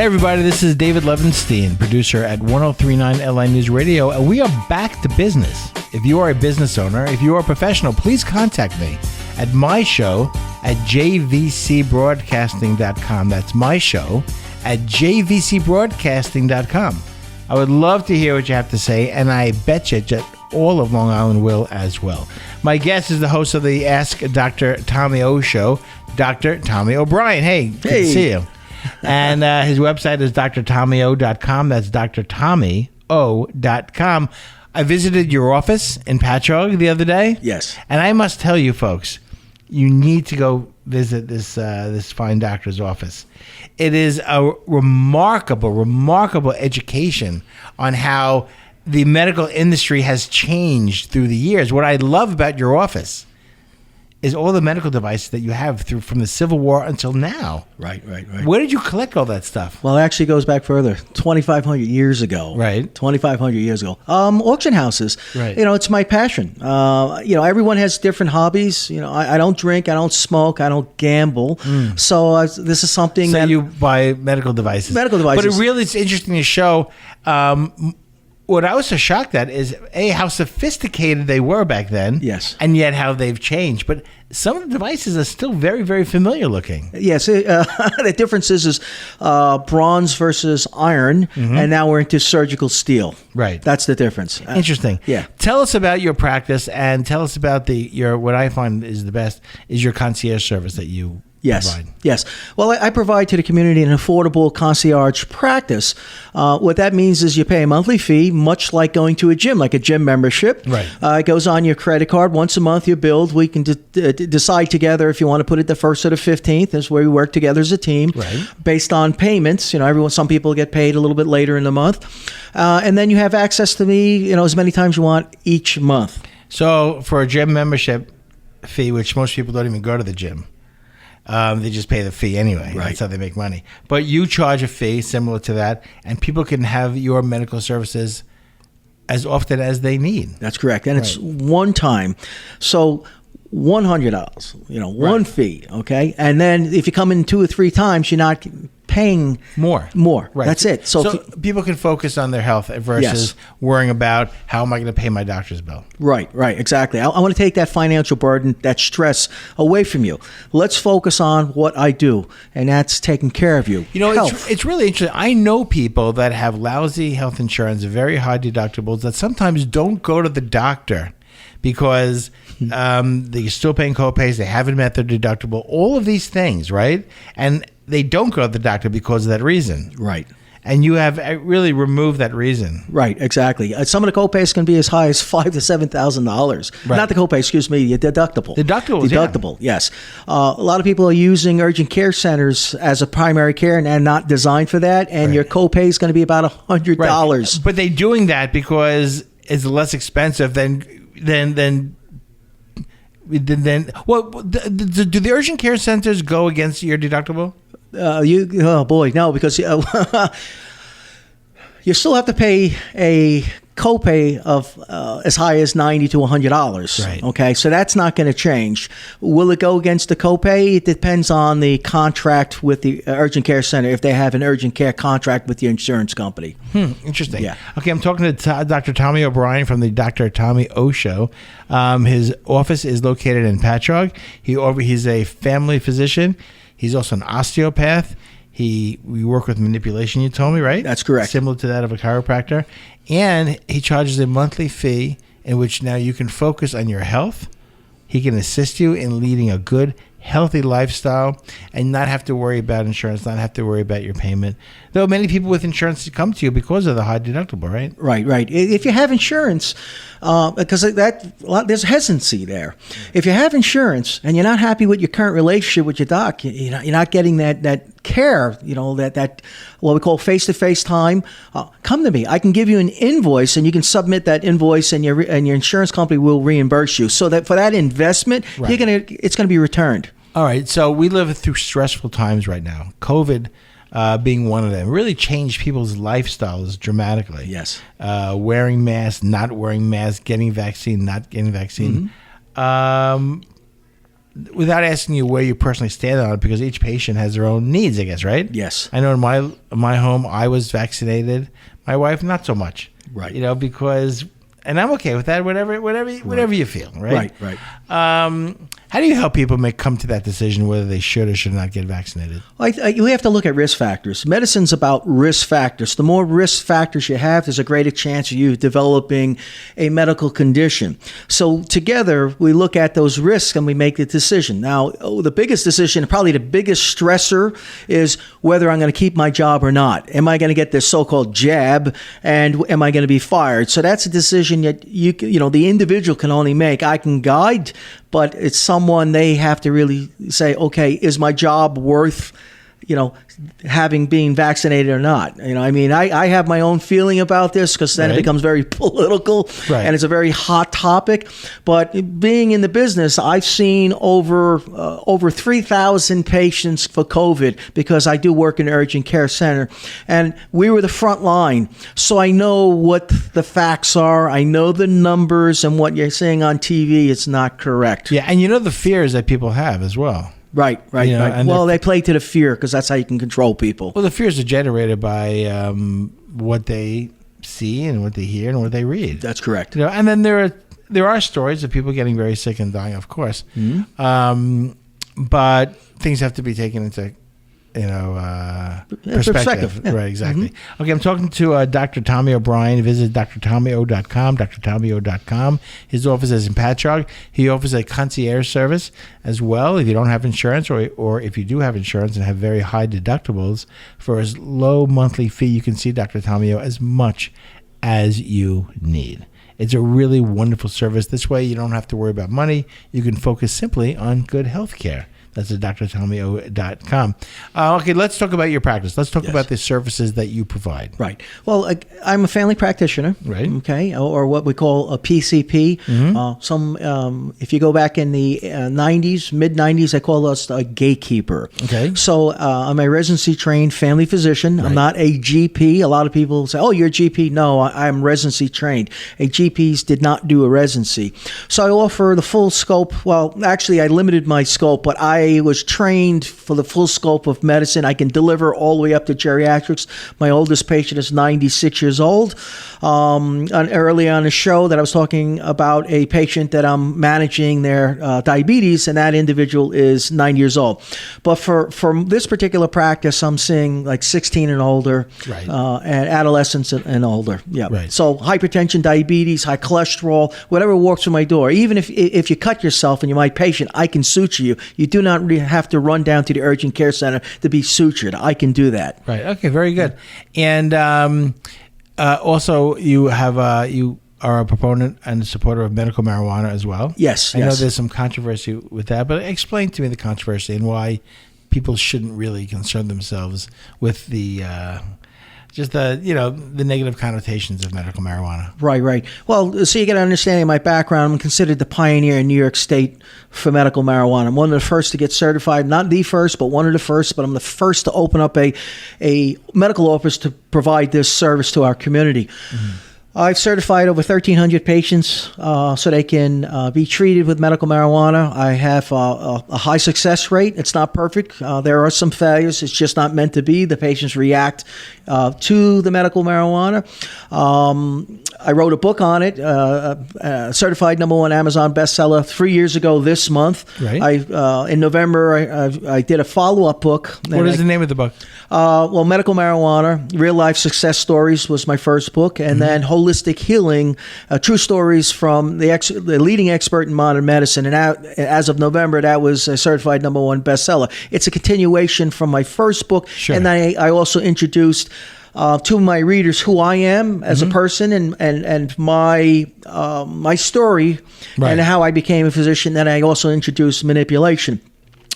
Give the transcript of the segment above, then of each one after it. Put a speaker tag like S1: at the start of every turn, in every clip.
S1: Hey everybody, this is David Levestein, producer at 1039 LI News Radio, and we are back to business. If you are a business owner, if you are a professional, please contact me at my show at jvcbroadcasting.com. That's my show at jvcbroadcasting.com. I would love to hear what you have to say, and I bet you that all of Long Island will as well. My guest is the host of the Ask Dr. Tommy O Show, Dr. Tommy O'Brien. Hey, good to see you. And his website is drtommyo.com. That's drtommyo.com. I visited your office in Patchogue the other day.
S2: Yes.
S1: And I must tell you folks, you need to go visit this fine doctor's office. It is a remarkable education on how the medical industry has changed through the years. What I love about your office is all the medical devices that you have from the Civil War until now.
S2: Right.
S1: Where did you collect all that stuff?
S2: Well, it actually goes back further, 2,500 years ago.
S1: Right.
S2: 2,500 years ago. Auction houses.
S1: Right.
S2: It's my passion. Everyone has different hobbies. I don't drink, I don't smoke, I don't gamble. So this is something that
S1: you buy medical devices.
S2: Medical devices.
S1: But it's interesting to show. What I was so shocked at is how sophisticated they were back then.
S2: Yes.
S1: And yet how they've changed. But some of the devices are still very, very familiar looking.
S2: Yes. The difference is bronze versus iron, and now we're into surgical steel.
S1: Right.
S2: That's the difference.
S1: Interesting.
S2: Yeah.
S1: Tell us about your practice, and tell us about your what I find is the best is your concierge service that you provide.
S2: Yes. Well, I provide to the community an affordable concierge practice. What that means is you pay a monthly fee, much like going to a gym, like a gym membership.
S1: Right.
S2: It goes on your credit card. Once a month you build. We can decide together if you want to put it the 1st or the 15th. That's where we work together as a team.
S1: Right.
S2: Based on payments. Some people get paid a little bit later in the month. And then you have access to me, as many times you want each month.
S1: So for a gym membership fee, which most people don't even go to the gym, they just pay the fee anyway.
S2: Right.
S1: That's how they make money. But you charge a fee similar to that, and people can have your medical services as often as they need.
S2: That's correct. And it's one time. So $100, one fee, okay? And then if you come in 2 or 3 times, you're not paying
S1: more.
S2: Right. That's it.
S1: So people can focus on their health versus worrying about how am I going to pay my doctor's bill.
S2: Right, exactly. I want to take that financial burden, that stress away from you. Let's focus on what I do, and that's taking care of you.
S1: It's really interesting. I know people that have lousy health insurance, very high deductibles, that sometimes don't go to the doctor because they're still paying copays, they haven't met their deductible, all of these things, right? And they don't go to the doctor because of that reason.
S2: Right.
S1: And you have really removed that reason.
S2: Right, exactly. Some of the copays can be as high as $5,000 to $7,000.
S1: Right.
S2: Not the copay, excuse me, the deductible.
S1: Deductible,
S2: yes. A lot of people are using urgent care centers as a primary care and not designed for that. And your copay is going to be about $100.
S1: Right. But they're doing that because it's less expensive than well, do the urgent care centers go against your deductible?
S2: No, because you still have to pay a copay of as high as $90 to $100.
S1: Right.
S2: Okay, so that's not going to change. Will it go against the copay? It depends on the contract with the urgent care center, if they have an urgent care contract with the insurance company.
S1: Interesting.
S2: Yeah.
S1: Okay, I'm talking to Dr. Tommy O'Brien from the Dr. Tommy O Show. His office is located in Patchogue. He's a family physician. He's also an osteopath. We work with manipulation, you told me, right?
S2: That's correct.
S1: Similar to that of a chiropractor. And he charges a monthly fee in which now you can focus on your health. He can assist you in leading a good, healthy lifestyle and not have to worry about insurance, not have to worry about your payment. Though many people with insurance come to you because of the high deductible, right?
S2: Right. If you have insurance, because there's hesitancy there. If you have insurance and you're not happy with your current relationship with your doc, you're not getting that care, that what we call face-to-face time. Come to me. I can give you an invoice, and you can submit that invoice, and your insurance company will reimburse you. So that for that investment, it's going to be returned.
S1: All right. So we live through stressful times right now. COVID being one of them really changed people's lifestyles dramatically.
S2: Yes.
S1: Wearing masks, not wearing masks, getting vaccine, not getting vaccine. without asking you where you personally stand on it, because each patient has their own needs, I guess, right?
S2: Yes.
S1: I know in my home, I was vaccinated. My wife, not so much.
S2: Right.
S1: Because, and I'm okay with that. Whatever you feel, right?
S2: Right.
S1: How do you help people come to that decision whether they should or should not get vaccinated?
S2: We have to look at risk factors. Medicine's about risk factors. The more risk factors you have, there's a greater chance of you developing a medical condition. So together, we look at those risks and we make the decision. Now, the biggest decision, probably the biggest stressor, is whether I'm going to keep my job or not. Am I going to get this so-called jab, and am I going to be fired? So that's a decision that the individual can only make. I can guide, but it's someone they have to really say, okay, is my job worth, being vaccinated or not? I have my own feeling about this, because then it becomes very political, and it's a very hot topic. But being in the business, I've seen over 3,000 patients for COVID, because I do work in an urgent care center, and we were the front line. So I know what the facts are. I know the numbers, and what you're saying on TV is not correct.
S1: Yeah, and the fears that people have as well.
S2: Right. Well, they play to the fear, because that's how you can control people.
S1: Well, the fears are generated by what they see and what they hear and what they read.
S2: That's correct.
S1: And then there are stories of people getting very sick and dying, of course.
S2: Mm-hmm.
S1: But things have to be taken into perspective.
S2: Yeah.
S1: Right, exactly.
S2: Mm-hmm.
S1: Okay, I'm talking to Dr. Tommy O'Brien. Visit drtommyo.com, drtommyo.com. His office is in Patchogue. He offers a concierge service as well if you don't have insurance, or if you do have insurance and have very high deductibles. For as low monthly fee, you can see Dr. Tommy as much as you need. It's a really wonderful service. This way, you don't have to worry about money. You can focus simply on good health care. That's at drtommyo.com. Okay, let's talk about your practice. Let's talk about the services that you provide.
S2: Right. Well, I'm a family practitioner.
S1: Right.
S2: Okay, or what we call a PCP. Mm-hmm. If you go back in the '90s, mid '90s, they call us a gatekeeper.
S1: Okay.
S2: So I'm a residency trained family physician. Right. I'm not a GP. A lot of people say, "Oh, you're a GP." No, I'm residency trained. GPs did not do a residency, so I offer the full scope. Well, actually, I limited my scope, but I was trained for the full scope of medicine. I can deliver all the way up to geriatrics. My oldest patient is 96 years old. Early on the show that I was talking about a patient that I'm managing their diabetes, and that individual is 9 years old. But for this particular practice, I'm seeing like 16 and older,
S1: right.
S2: And adolescents and older. Yeah.
S1: Right.
S2: So hypertension, diabetes, high cholesterol, whatever walks through my door. Even if you cut yourself and you're my patient, I can suture you. You do not really have to run down to the urgent care center to be sutured. I can do that.
S1: Right. Okay. Very good. And also, you are a proponent and a supporter of medical marijuana as well.
S2: Yes.
S1: I know there's some controversy with that, but explain to me the controversy and why people shouldn't really concern themselves with the negative connotations of medical marijuana.
S2: Right. Well, so you get an understanding of my background. I'm considered the pioneer in New York State for medical marijuana. I'm one of the first to get certified, not the first, but one of the first, but I'm the first to open up a medical office to provide this service to our community. Mm-hmm. I've certified over 1,300 patients so they can be treated with medical marijuana. I have a high success rate. It's not perfect. There are some failures. It's just not meant to be. The patients react to the medical marijuana. I wrote a book on it, certified #1 Amazon bestseller 3 years ago this month.
S1: Right.
S2: In November, I did a follow-up book.
S1: What is the name of the book?
S2: Medical marijuana, real life success stories was my first book, and then holistic healing, true stories from the leading expert in modern medicine. And as of November, that was a certified #1 bestseller. It's a continuation from my first book,
S1: sure.
S2: And then I also introduced to my readers who I am as a person and my story, right. And how I became a physician. Then I also introduced manipulation.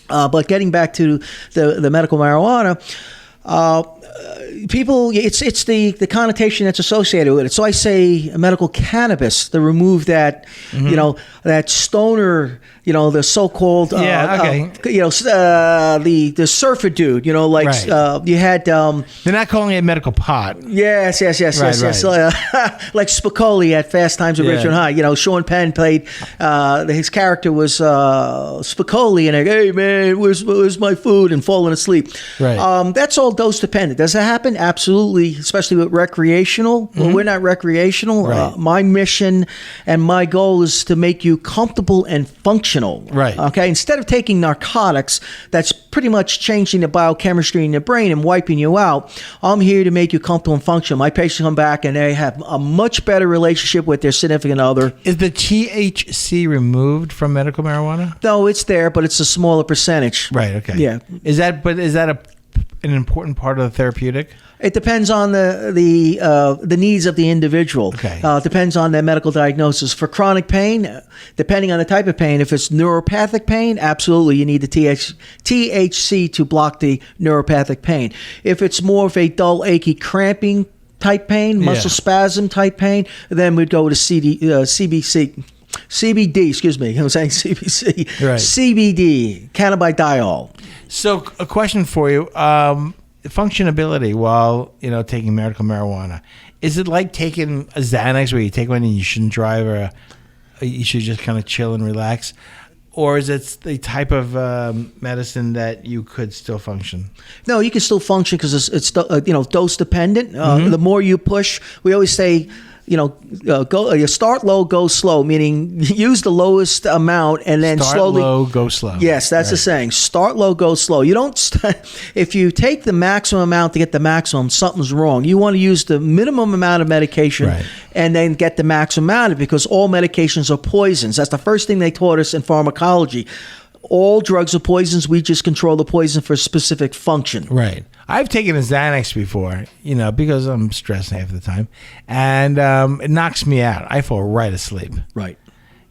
S2: But getting back to the medical marijuana, people, it's the connotation that's associated with it. So I say medical cannabis to remove that, that stoner, the so-called, the surfer dude,
S1: Right.
S2: you had.
S1: They're not calling it medical pot.
S2: Yes.
S1: Right.
S2: Like Spicoli at Fast Times at Richmond High. Sean Penn played, his character was Spicoli, and hey man, where's my food, and falling asleep.
S1: Right.
S2: That's all dose dependent. Does that happen? Absolutely, especially with recreational. Well, we're not recreational.
S1: Right.
S2: My mission and my goal is to make you comfortable and functional.
S1: Right.
S2: Okay. Instead of taking narcotics, that's pretty much changing the biochemistry in your brain and wiping you out. I'm here to make you comfortable and functional. My patients come back and they have a much better relationship with their significant other.
S1: Is the THC removed from medical marijuana?
S2: No, it's there, but it's a smaller percentage.
S1: Right. Okay.
S2: Yeah.
S1: Is that an important part of the therapeutic?
S2: It depends on the needs of the individual.
S1: Okay.
S2: Depends on their medical diagnosis. For chronic pain, depending on the type of pain, if it's neuropathic pain, absolutely you need the THC to block the neuropathic pain. If it's more of a dull, achy, cramping type pain, muscle spasm type pain, then we'd go with CBD, excuse me. I'm saying CBC.
S1: Right.
S2: CBD, cannabidiol.
S1: So a question for you. Functionability while, taking medical marijuana. Is it like taking a Xanax where you take one and you shouldn't drive, or you should just kind of chill and relax? Or is it the type of medicine that you could still function?
S2: No, you can still function because it's dose dependent. The more you push, we always say, you start low, go slow, meaning use the lowest amount and then slowly.
S1: Start low, go slow.
S2: Yes, that's the saying. Start low, go slow. You don't. If you take the maximum amount to get the maximum, something's wrong. You want to use the minimum amount of medication and then get the maximum amount of it, because all medications are poisons. That's the first thing they taught us in pharmacology. All drugs are poisons. We just control the poison for a specific function.
S1: Right. I've taken a Xanax before, because I'm stressed half the time, and it knocks me out. I fall right asleep.
S2: Right.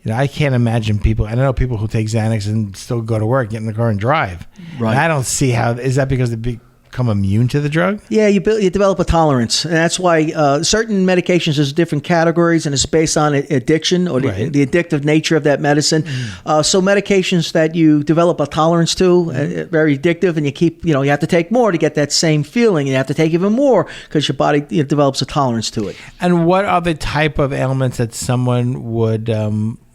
S1: I can't imagine people. I know people who take Xanax and still go to work, get in the car and drive.
S2: Right.
S1: And I don't see how. Is that because they become immune to the drug?
S2: Yeah, you develop a tolerance, and that's why certain medications is different categories, and it's based on addiction or the addictive nature of that medicine. So medications that you develop a tolerance to, very addictive, and you keep, you have to take more to get that same feeling. You have to take even more because your body develops a tolerance to it.
S1: And what are the type of ailments that someone would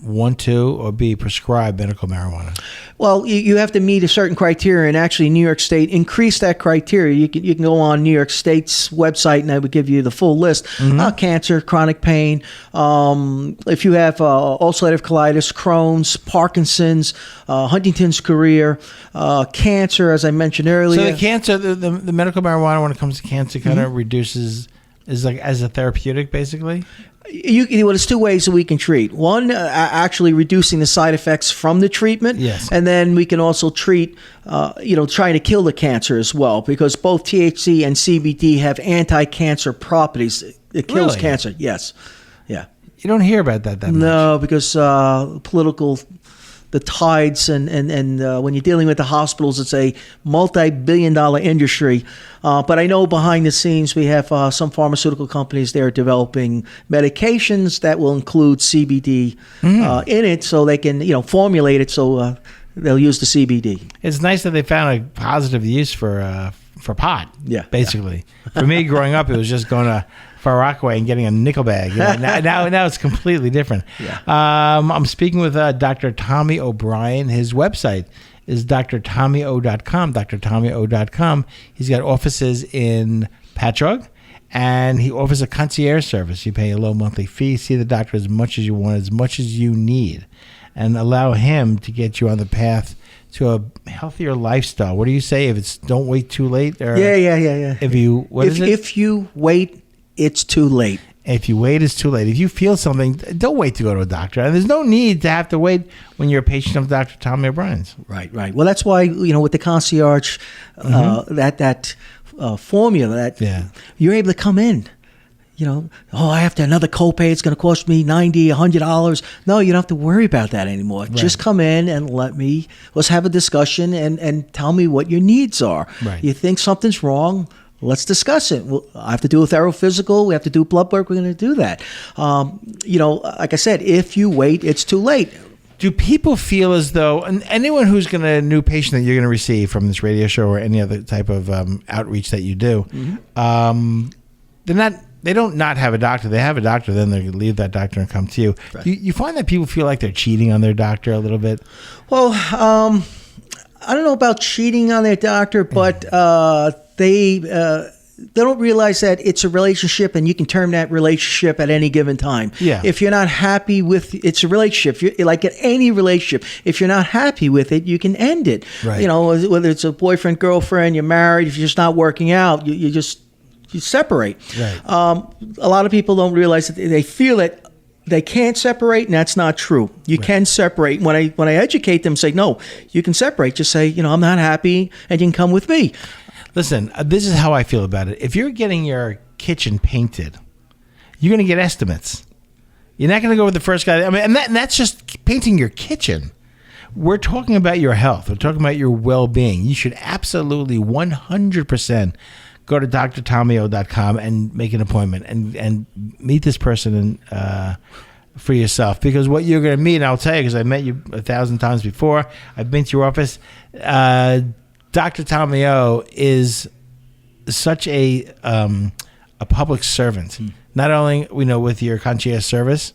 S1: want to or be prescribed medical marijuana?
S2: Well, you have to meet a certain criteria, and actually New York State increased that criteria. You can go on New York State's website, and I would give you the full list. Cancer, chronic pain, if you have ulcerative colitis, Crohn's, Parkinson's, Huntington's chorea, cancer, as I mentioned earlier.
S1: So the cancer, the medical marijuana, when it comes to cancer, kind of reduces, is like as a therapeutic, basically?
S2: There's two ways that we can treat. One, actually reducing the side effects from the treatment.
S1: Yes.
S2: And then we can also treat, trying to kill the cancer as well, because both THC and CBD have anti-cancer properties. It kills cancer. Yes. Yeah.
S1: You don't hear about that much.
S2: No, because the tides and when you're dealing with the hospitals, it's a multi-billion-dollar industry. But I know behind the scenes we have some pharmaceutical companies there developing medications that will include CBD in it, so they can formulate it so they'll use the CBD.
S1: It's nice that they found a positive use for pot.
S2: Yeah,
S1: basically. For me, growing up, it was just going to Far Rockaway and getting a nickel bag. Now it's completely different.
S2: Yeah.
S1: I'm speaking with Dr. Tommy O'Brien. His website is drtommyo.com, drtommyo.com. He's got offices in Patchogue, and he offers a concierge service. You pay a low monthly fee, see the doctor as much as you want, as much as you need, and allow him to get you on the path to a healthier lifestyle. What do you say? If it's don't wait too late? Or
S2: Yeah.
S1: If you
S2: wait, it's too late.
S1: If you wait, it's too late. If you feel something, don't wait to go to a doctor. And there's no need to have to wait when you're a patient of Dr. Tommy O'Brien's.
S2: Right. Well, that's why, with the concierge, that formula, that you're able to come in. I have to another copay. It's going to cost me $90, $100. No, you don't have to worry about that anymore. Right. Just come in and let's have a discussion and tell me what your needs are.
S1: Right.
S2: You think something's wrong? Let's discuss it. I have to do a thorough physical. We have to do blood work. We're going to do that. Like I said, if you wait, it's too late.
S1: Do people feel as though, and anyone who's going to, a new patient that you're going to receive from this radio show or any other type of outreach that you do, they don't not have a doctor. They have a doctor, then they leave that doctor and come to you. Right. You find that people feel like they're cheating on their doctor a little bit?
S2: Well, I don't know about cheating on their doctor, but they don't realize that it's a relationship and you can term that relationship at any given time.
S1: Yeah.
S2: If you're not happy with it's a relationship, like at any relationship, if you're not happy with it, you can end it.
S1: Right.
S2: You know, whether it's a boyfriend, girlfriend, you're married, if you're just not working out, you separate.
S1: Right.
S2: A lot of people don't realize that they feel that they can't separate, and that's not true. You can separate. When I educate them, say, no, you can separate. Just say, I'm not happy, and you can come with me.
S1: Listen, this is how I feel about it. If you're getting your kitchen painted, you're going to get estimates. You're not going to go with the first guy. I mean, and that's just painting your kitchen. We're talking about your health. We're talking about your well-being. You should absolutely 100% go to drtomio.com and make an appointment and meet this person for yourself. Because what you're going to meet, and I'll tell you because I met you 1,000 times before, I've been to your office, Dr. Tomio is such a public servant. Not only with your concierge service,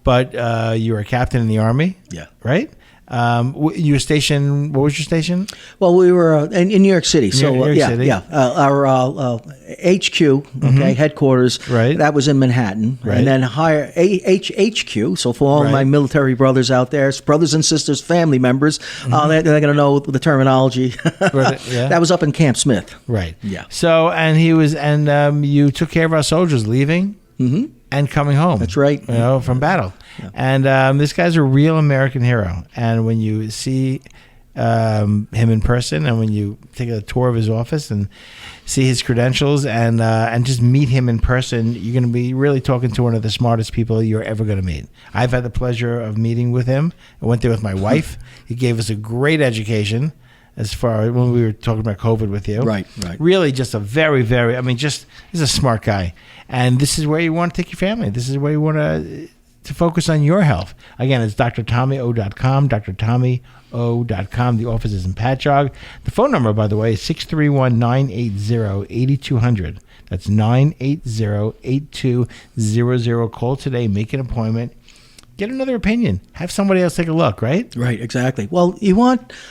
S1: but you were a captain in the Army.
S2: Yeah.
S1: Right? You were stationed. What was your station?
S2: Well, we were in New York City. So
S1: New York City.
S2: Our HQ, headquarters.
S1: Right.
S2: That was in Manhattan,
S1: right.
S2: And then higher HQ. So for all my military brothers out there, brothers and sisters, family members, they're going to know the terminology. That was up in Camp Smith.
S1: Right.
S2: Yeah.
S1: So you took care of our soldiers leaving. Mm-hmm. And coming home.
S2: That's right.
S1: From battle. Yeah. And this guy's a real American hero. And when you see him in person, and when you take a tour of his office and see his credentials and just meet him in person, you're going to be really talking to one of the smartest people you're ever going to meet. I've had the pleasure of meeting with him. I went there with my wife. He gave us a great education. As far as when we were talking about COVID with you.
S2: Right.
S1: Really just a very, very, he's a smart guy. And this is where you want to take your family. This is where you want to focus on your health. Again, it's drtomio.com, drtomio.com. The office is in Patchogue. The phone number, by the way, is 631-980-8200. That's 980-8200. Call today, make an appointment. Get another opinion. Have somebody else take a look, right?
S2: Right, exactly. Well,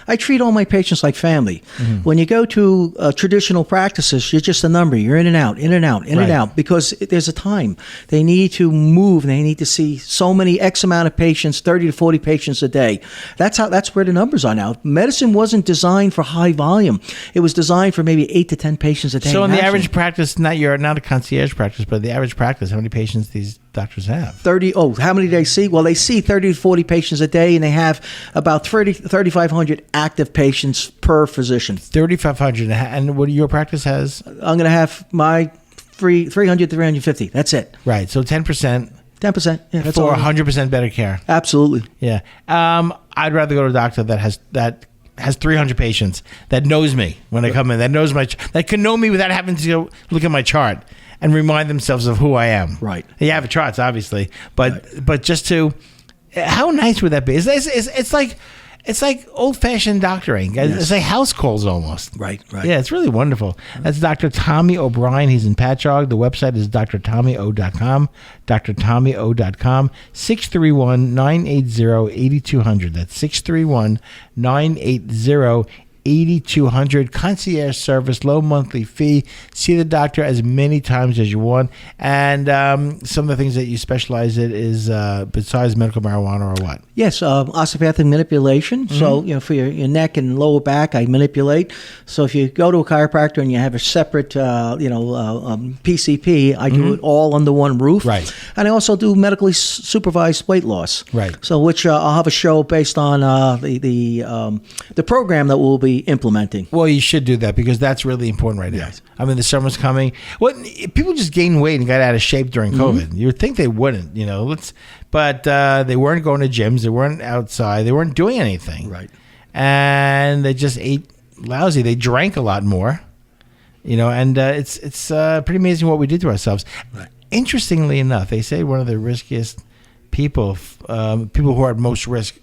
S2: I treat all my patients like family. Mm-hmm. When you go to traditional practices, you're just a number. You're in and out, in and out, in and out, because there's a time. They need to move. They need to see so many X amount of patients, 30 to 40 patients a day. That's where the numbers are now. Medicine wasn't designed for high volume. It was designed for maybe 8 to 10 patients a day.
S1: So in the average practice, not a concierge practice, but the average practice, how many patients these doctors have?
S2: 30. Oh, how many do they see? Well, they see 30 to 40 patients a day, and they have about 3,500 active patients per physician.
S1: 3,500. And what your practice has?
S2: I'm going to have my 300 to 350. That's it.
S1: Right. So 10%.
S2: 10%. Yeah, that's
S1: for
S2: all.
S1: 100% better care.
S2: Absolutely.
S1: Yeah. I'd rather go to a doctor that has 300 patients, that knows me when I come in, that can know me without having to go look at my chart and remind themselves of who I am.
S2: Right.
S1: You have charts, obviously, but just to, how nice would that be? It's like old-fashioned doctoring. Yes. It's like house calls almost.
S2: Right.
S1: Yeah, it's really wonderful. That's Dr. Tommy O'Brien. He's in Patchogue. The website is drtomio.com, drtomio.com, 631-980-8200. That's 631-980-8200. 8,200 concierge service, low monthly fee. See the doctor as many times as you want. And some of the things that you specialize in is besides medical marijuana or what?
S2: Yes, osteopathic manipulation. Mm-hmm. So, for your neck and lower back, I manipulate. So if you go to a chiropractor and you have a separate, PCP, I do it all under one roof.
S1: Right.
S2: And I also do medically supervised weight loss.
S1: Right.
S2: So which I'll have a show based on the program that we'll be implementing.
S1: Well, you should do that because that's really important right now.
S2: Yes.
S1: The summer's coming. People just gained weight and got out of shape during COVID. You would think they wouldn't, but they weren't going to gyms. They weren't outside. They weren't doing anything.
S2: Right.
S1: And they just ate lousy. They drank a lot more. And it's pretty amazing what we did to ourselves.
S2: Right.
S1: Interestingly enough, they say one of the riskiest people who are at most risk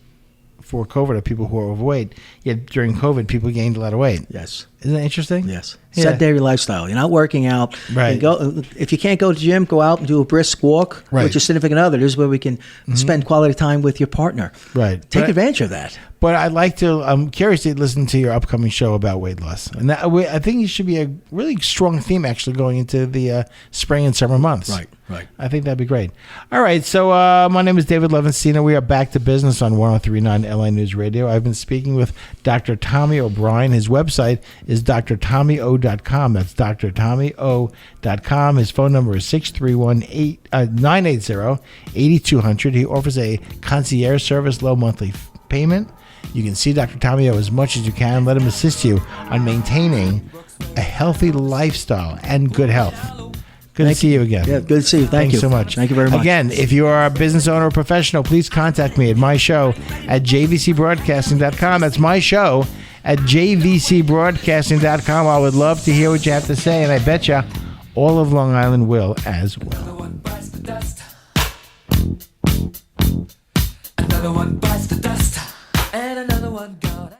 S1: for COVID are people who are overweight. Yet during COVID, people gained a lot of weight.
S2: Yes.
S1: Isn't that interesting?
S2: Yes.
S1: Yeah.
S2: Sedentary lifestyle. You're not working out.
S1: Right.
S2: If you can't go to the gym, go out and do a brisk walk
S1: Right.
S2: with your significant other. This is where we can spend quality time with your partner.
S1: Right.
S2: Take advantage of that.
S1: But I'm curious to listen to your upcoming show about weight loss. And I think it should be a really strong theme actually going into the spring and summer months.
S2: Right.
S1: I think that'd be great. All right. So my name is David Levestein. We are back to business on 103.9 LA News Radio. I've been speaking with Dr. Tommy O'Brien. His website is drtommyo.com. That's drtommyo.com. His phone number is 631-980-8200. He offers a concierge service, low monthly payment. You can see Dr. Tomio as much as you can. Let him assist you on maintaining a healthy lifestyle and good health. Good to see you again.
S2: Yeah, good to see you. Thank you
S1: so much.
S2: Thank you very much.
S1: Again, if you are a business owner or professional, please contact me at my show at jvcbroadcasting.com. That's my show at jvcbroadcasting.com. I would love to hear what you have to say, and I bet you all of Long Island will as well.
S3: Another one bites the dust, and another one gone.